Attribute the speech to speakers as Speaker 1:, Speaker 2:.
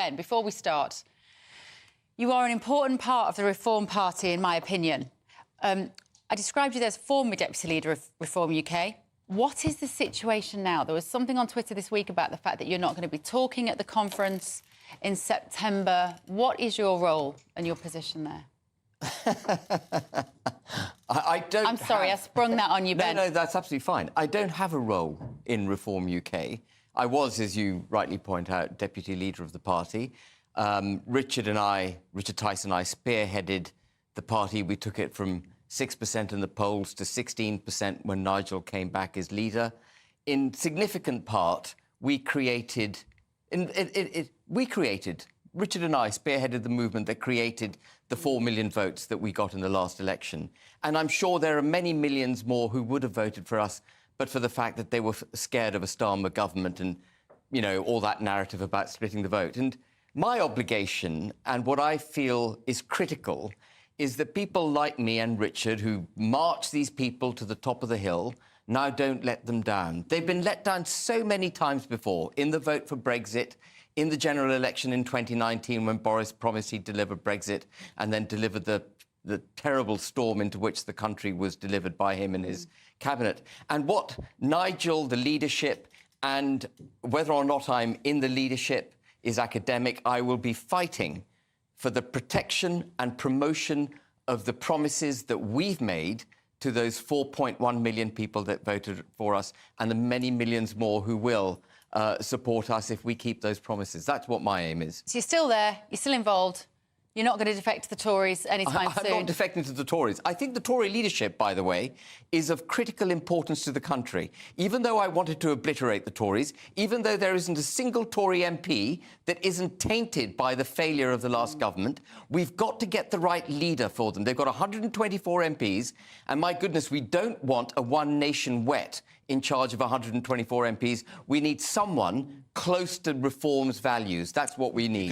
Speaker 1: Ben, before we start, you are an important part of the Reform Party, in my opinion. I described you as former Deputy Leader of Reform UK. What is the situation now? There was something on Twitter this week about the fact that you're not going to be talking at the conference in September. What is your role and your position there? I'm sorry, I sprung that on you, Ben.
Speaker 2: No, that's absolutely fine. I don't have a role in Reform UK. I was, as you rightly point out, Deputy Leader of the party. Richard Tyson and I spearheaded the party. We took it from 6% in the polls to 16% when Nigel came back as leader. In significant part, Richard and I spearheaded the movement that created the 4 million votes that we got in the last election. And I'm sure there are many millions more who would have voted for us, but for the fact that they were scared of a Starmer government and, you know, all that narrative about splitting the vote. And my obligation, and what I feel is critical, is that people like me and Richard, who march these people to the top of the hill, now don't let them down. They've been let down so many times before, in the vote for Brexit, in the general election in 2019 when Boris promised he'd deliver Brexit and then delivered the terrible storm into which the country was delivered by him and his cabinet. And what Nigel, the leadership, and whether or not I'm in the leadership is academic, I will be fighting for the protection and promotion of the promises that we've made to those 4.1 million people that voted for us and the many millions more who will support us if we keep those promises. That's what my aim is.
Speaker 1: So you're still there, you're still involved. You're not going to defect to the Tories anytime soon.
Speaker 2: I'm not defecting to the Tories. I think the Tory leadership, by the way, is of critical importance to the country. Even though I wanted to obliterate the Tories, even though there isn't a single Tory MP that isn't tainted by the failure of the last government, we've got to get the right leader for them. They've got 124 MPs, and my goodness, we don't want a one-nation wet in charge of 124 MPs. We need someone close to Reform's values. That's what we need.